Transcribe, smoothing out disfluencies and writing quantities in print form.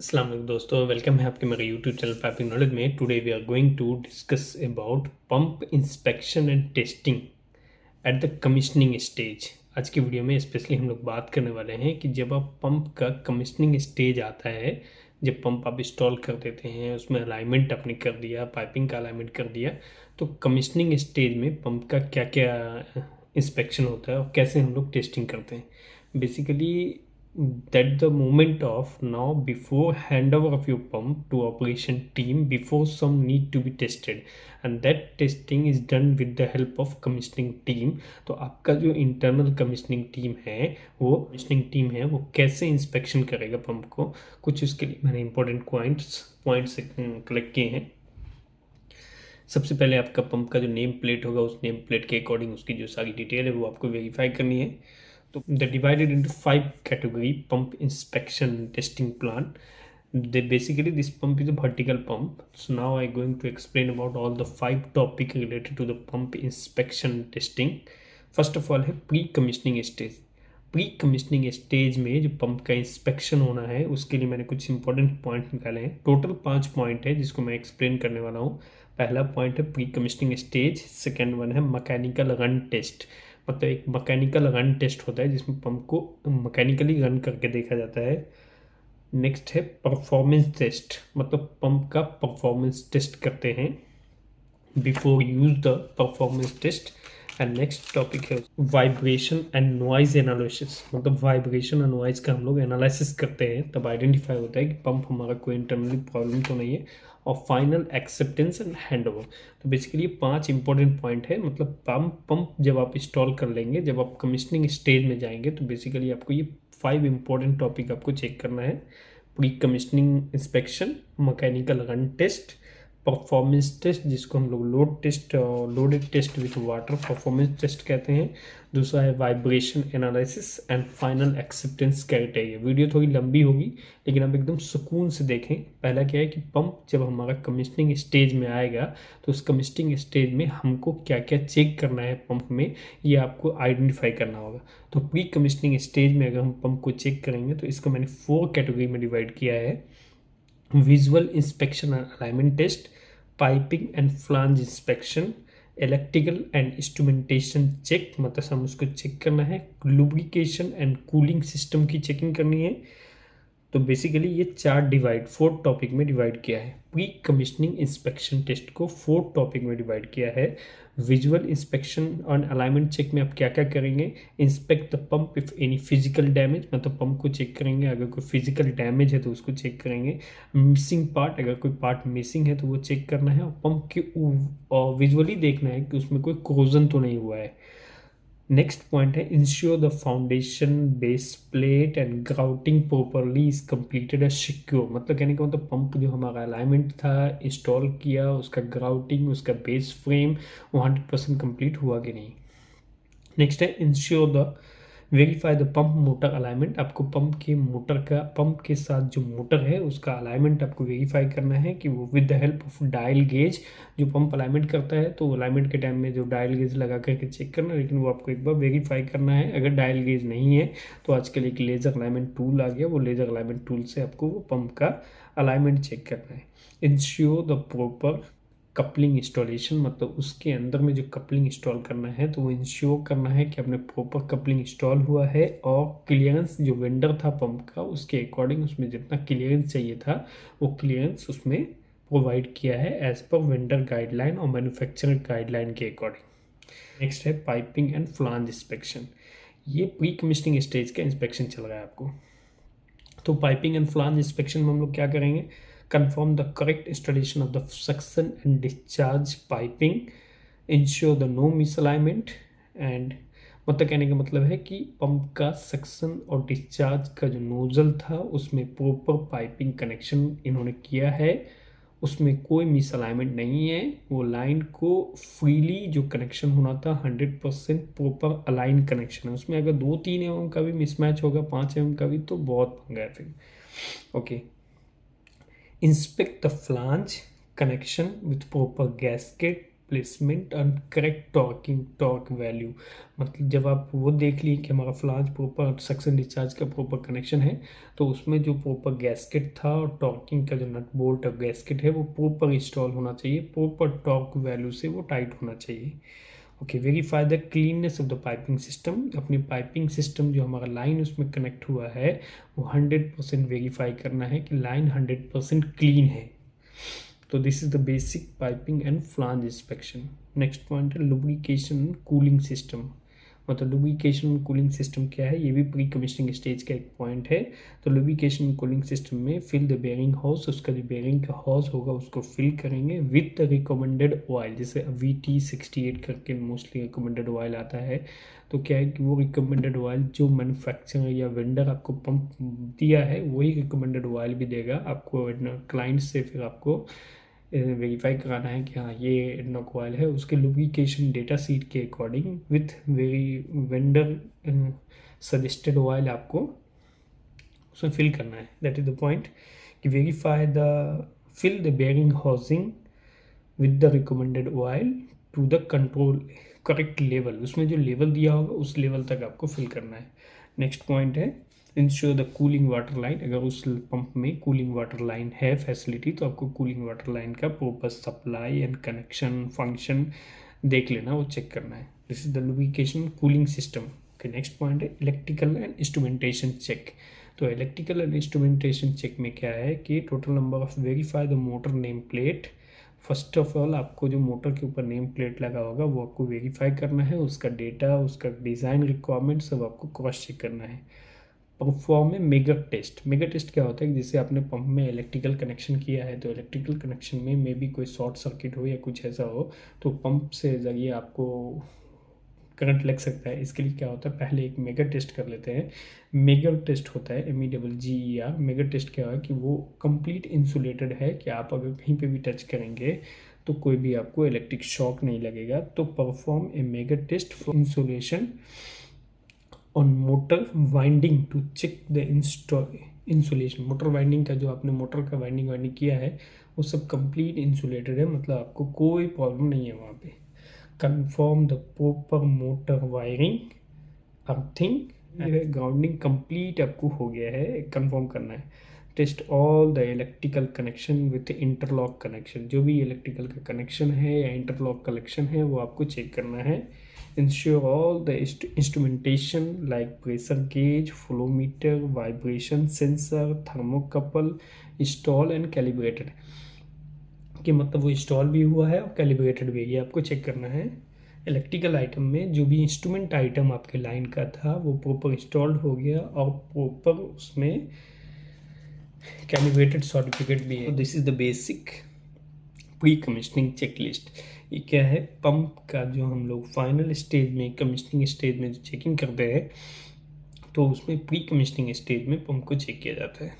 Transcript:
अस्सलाम वालेकुम दोस्तों, वेलकम है आपके मेरे यूट्यूब चैनल पाइपिंग नॉलेज में। Today we are going to discuss about pump inspection and testing at the commissioning stage. आज की वीडियो में स्पेशली हम लोग बात करने वाले हैं कि जब आप पंप का कमिश्निंग स्टेज आता है, जब पंप आप इंस्टॉल कर देते हैं, उसमें अलाइनमेंट आपने कर दिया, पाइपिंग का अलाइनमेंट कर दिया, तो कमिश्निंग स्टेज में पंप का क्या क्या इंस्पेक्शन होता है और कैसे हम लोग टेस्टिंग करते हैं। Basically that the moment of now before handover of your pump to operation team, before some need to be tested, and that testing is done with the help of commissioning team। तो आपका जो internal commissioning team है वो कैसे inspection करेगा pump को, कुछ उसके लिए मैंने इंपॉर्टेंट पॉइंट्स कलेक्ट किए हैं। सबसे पहले आपका पंप का जो नेम प्लेट होगा, उस नेम प्लेट के अकॉर्डिंग उसकी जो सारी डिटेल है वो आपको वेरीफाई करनी है। तो the divided into 5 category pump inspection testing plan. Basically this pump is a vertical pump, so now I'm going to explain about all the 5 topic related to the pump inspection testing। First of all है pre commissioning stage. Pre commissioning stage में जो pump का inspection होना है उसके लिए मैंने कुछ इंपॉर्टेंट पॉइंट निकाले हैं। टोटल 5 पॉइंट है जिसको मैं एक्सप्लेन करने वाला हूँ। पहला पॉइंट है pre commissioning stage, second one है मैकेनिकल रन टेस्ट। मतलब एक मैकेनिकल रन टेस्ट होता है जिसमें पंप को मैकेनिकली रन करके देखा जाता है। नेक्स्ट है परफॉर्मेंस टेस्ट, मतलब पंप का परफॉर्मेंस टेस्ट करते हैं before use the performance test. And next topic है वाइब्रेशन एंड नॉइज एनालिसिस, मतलब वाइब्रेशन और नॉइज का हम लोग एनालिसिस करते हैं, तब आइडेंटिफाई होता है कि पंप हमारा कोई इंटरनली प्रॉब्लम तो नहीं है। और final acceptance and hand over. तो बेसिकली ये 5 इंपॉर्टेंट पॉइंट है। मतलब पंप जब आप इंस्टॉल कर लेंगे, जब आप कमिश्निंग स्टेज में जाएंगे, तो बेसिकली आपको ये 5 इंपॉर्टेंट टॉपिक आपको चेक करना है। Pre commissioning inspection, mechanical run test, performance test जिसको हम लोग लोड टेस्ट और loaded test with water performance test कहते हैं। दूसरा है vibration analysis and final acceptance criteria. Video थोड़ी लंबी होगी लेकिन आप एकदम सुकून से देखें। पहला क्या है कि पंप जब हमारा कमिश्निंग स्टेज में आएगा तो उस कमिश्निंग स्टेज में हमको क्या क्या चेक करना है पंप में, ये आपको आइडेंटिफाई करना होगा। तो प्री कमिश्निंग स्टेज में अगर हम पंप को चेक करेंगे तो इसको मैंने 4 कैटेगरी में डिवाइड किया है। Visual inspection and alignment test, piping and flange inspection, electrical and instrumentation check, मतलब हम उसको चेक करना है, लुब्रिकेशन एंड कूलिंग सिस्टम की चेकिंग करनी है। तो बेसिकली ये 4 टॉपिक में डिवाइड किया है। प्री कमिश्निंग इंस्पेक्शन टेस्ट को 4 टॉपिक में डिवाइड किया है। विजुअल इंस्पेक्शन और अलाइनमेंट चेक में आप क्या क्या करेंगे, inspect the pump if any physical damage, मतलब पंप को चेक करेंगे, अगर कोई फिजिकल डैमेज है तो उसको चेक करेंगे। मिसिंग पार्ट, अगर कोई पार्ट मिसिंग है तो वो चेक करना है। और पंप के विजुअली देखना है कि उसमें कोई कोरोजन तो नहीं हुआ है। नेक्स्ट पॉइंट है ensure the foundation base plate and grouting properly is completed and secure. मतलब कहने का मतलब पंप जो हमारा अलाइनमेंट था इंस्टॉल किया, उसका ग्राउटिंग, उसका बेस फ्रेम वो 100% कंप्लीट हुआ कि नहीं। नेक्स्ट है ensure the verify the pump motor alignment. आपको पंप के साथ जो मोटर है उसका अलाइनमेंट आपको वेरीफाई करना है कि वो with the help of dial gauge. जो पंप अलाइनमेंट करता है तो अलाइनमेंट के टाइम में जो डायल गेज लगा करके चेक करना, लेकिन वो आपको एक बार वेरीफाई करना है। अगर डायल गेज नहीं है तो आजकल एक लेजर अलाइनमेंट टूल आ गया, वो लेजर अलाइनमेंट टूल से आपको वो पंप का अलाइनमेंट चेक करना है। Ensure the proper coupling installation, मतलब उसके अंदर में जो कपलिंग इंस्टॉल करना है तो वो इंश्योर करना है कि अपने प्रॉपर कपलिंग इंस्टॉल हुआ है। और क्लियरेंस जो वेंडर था पंप का उसके अकॉर्डिंग उसमें जितना क्लियरेंस चाहिए था वो क्लियरेंस उसमें प्रोवाइड किया है एज पर वेंडर गाइडलाइन और मैन्युफैक्चरर गाइडलाइन के अकॉर्डिंग। नेक्स्ट है पाइपिंग एंड फ्लांज इंस्पेक्शन। ये प्री कमिश्निंग स्टेज का इंस्पेक्शन चल रहा है आपको। तो पाइपिंग एंड फ्लांज इंस्पेक्शन में हम लोग क्या करेंगे, confirm the correct installation of the suction and discharge piping, ensure the no misalignment and मतलब कहने का मतलब है कि पंप का सक्शन और डिस्चार्ज का जो नोजल था उसमें प्रॉपर पाइपिंग कनेक्शन इन्होंने किया है, उसमें कोई मिसअलाइनमेंट नहीं है। वो लाइन को फ्रीली जो कनेक्शन होना था 100% प्रॉपर अलाइन कनेक्शन है। उसमें अगर 2-3 mm का भी मिसमैच होगा, 5 mm का भी, तो बहुत पंगा है फिर। Okay, inspect the flange connection with proper gasket, placement and correct torque value. मतलब जब आप वो देख लिए कि हमारा फ्लांज प्रॉपर सक्शन डिस्चार्ज का प्रॉपर कनेक्शन है, तो उसमें जो प्रॉपर गैस्केट था और टॉर्किंग का जो नट बोल्ट और गैस्केट है वो प्रॉपर इंस्टॉल होना चाहिए, प्रॉपर टॉर्क वैल्यू से वो टाइट होना चाहिए। Okay, verify the cleanness of the piping system. अपनी पाइपिंग सिस्टम जो हमारा लाइन उसमें कनेक्ट हुआ है वो 100% वेरीफाई करना है कि लाइन 100% क्लीन है। तो this is the basic piping and flange inspection. Next point है लुब्रिकेशन कूलिंग सिस्टम। मतलब लुब्रिकेशन कूलिंग सिस्टम क्या है, ये भी प्री कमिश्निंग स्टेज का एक पॉइंट है। तो लुब्रिकेशन कूलिंग सिस्टम में फिल द बेयरिंग हॉज, उसका जो बेयरिंग का हॉज होगा उसको फिल करेंगे विथ द रिकमेंडेड ऑयल। जैसे VT68 करके मोस्टली रिकमेंडेड ऑयल आता है। तो क्या है कि वो रिकमेंडेड ऑयल जो मैन्युफैक्चरर या वेंडर आपको पंप दिया है वही रिकमेंडेड ऑयल भी देगा आपको। क्लाइंट से फिर आपको वेरीफाई कराना है कि हाँ ये एडनॉक ऑयल है, उसके लुब्रिकेशन डेटा सीट के according with vendor suggested oil आपको उसमें फिल करना है। दैट इज द पॉइंट कि verify the fill the bearing housing with the recommended oil to the control correct level. उसमें जो लेवल दिया होगा उस लेवल तक आपको फिल करना है। नेक्स्ट पॉइंट है ensure the cooling water line. अगर उस पंप में कूलिंग वाटर लाइन है फैसिलिटी तो आपको कूलिंग वाटर लाइन का proper supply and connection function देख लेना, वो चेक करना है। This is the lubrication cooling system. Okay, next point है इलेक्ट्रिकल एंड इंस्ट्रूमेंटेशन चेक। तो इलेक्ट्रिकल एंड इंस्ट्रूमेंटेशन चेक में क्या है कि total number of verify the motor name plate. First of all आपको जो मोटर के ऊपर नेम प्लेट लगा होगा वो आपको वेरीफाई करना है, उसका डेटा, उसका डिज़ाइन रिक्वायरमेंट सब आपको क्रॉस चेक करना है। Perform a megger test. Megger test क्या होता है कि जैसे आपने पंप में इलेक्ट्रिकल कनेक्शन किया है तो इलेक्ट्रिकल कनेक्शन में मे बी कोई शॉर्ट सर्किट हो या कुछ ऐसा हो तो पंप से जरिए आपको करंट लग सकता है। इसके लिए क्या होता है, पहले एक मेगर टेस्ट कर लेते हैं। मेगर टेस्ट होता है MEGGER। मेगर टेस्ट क्या है कि वो कंप्लीट इंसुलेटेड है कि आप अगर कहीं पे भी टच करेंगे तो कोई भी आपको इलेक्ट्रिक शॉक नहीं लगेगा। तो perform a megger test for insulation on motor winding to check the insulation. Motor winding का जो आपने मोटर का वाइंडिंग किया है वो सब कंप्लीट इंसुलेटेड है, मतलब आपको कोई प्रॉब्लम नहीं है वहाँ पे। Confirm the proper motor wiring earthing grounding complete आपको हो गया है, कंफर्म करना है। Test all the electrical connection with interlock connection. जो भी इलेक्ट्रिकल का कनेक्शन है या इंटरलॉक कनेक्शन है वो आपको चेक करना है। Ensure all the instrumentation like pressure gauge, flow meter, vibration sensor, thermocouple install and calibrated। कि मतलब वो इंस्टॉल भी हुआ है और कैलिब्रेटेड भी है, ये आपको चेक करना है। इलेक्ट्रिकल आइटम में जो भी इंस्ट्रूमेंट आइटम आपके लाइन का था वो प्रॉपर इंस्टॉल्ड हो गया और प्रॉपर उसमें कैलिब्रेटेड सर्टिफिकेट भी है। This is the basic pre commissioning checklist. ये क्या है, पंप का जो हम लोग फाइनल स्टेज में कमिश्निंग स्टेज में जो चेकिंग करते हैं तो उसमें प्री कमिश्निंग स्टेज में पंप को चेक किया जाता है।